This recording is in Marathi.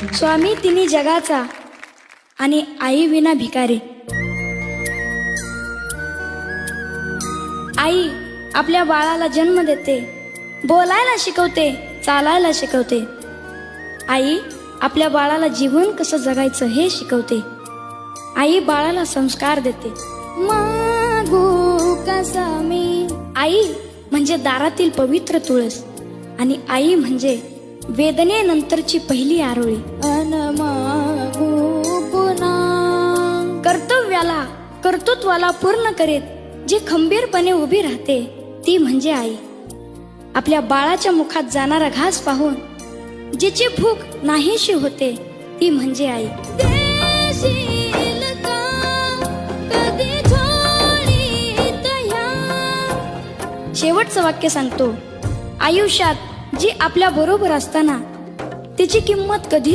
स्वामी तिन्ही जगाचा आणि आई विना भिकारी. आई आपल्या बाळाला जन्म देते, बोलायला शिकवते, चालायला शिकवते. आई आपल्या बाळाला जीवन कसं जगायचं हे शिकवते. आई बाळाला संस्कार देते. मागू कसा मी. आई म्हणजे दारातील पवित्र तुळस आणि आई म्हणजे वेदनेनंतरची पहिली आरोळी. अन मागू पुन्हा कर्तृत्वाला पूर्ण करीत जी खंबीरपणे उभी राहते ती म्हणजे आई. आपल्या बाळाच्या मुखात जाणारा घास पाहून जिची भूक नाहीशी होते ती म्हणजे आई. शेवटचं वाक्य सांगतो. आयुष्यात जी आपल्या बरोबर असताना तिची किंमत कधी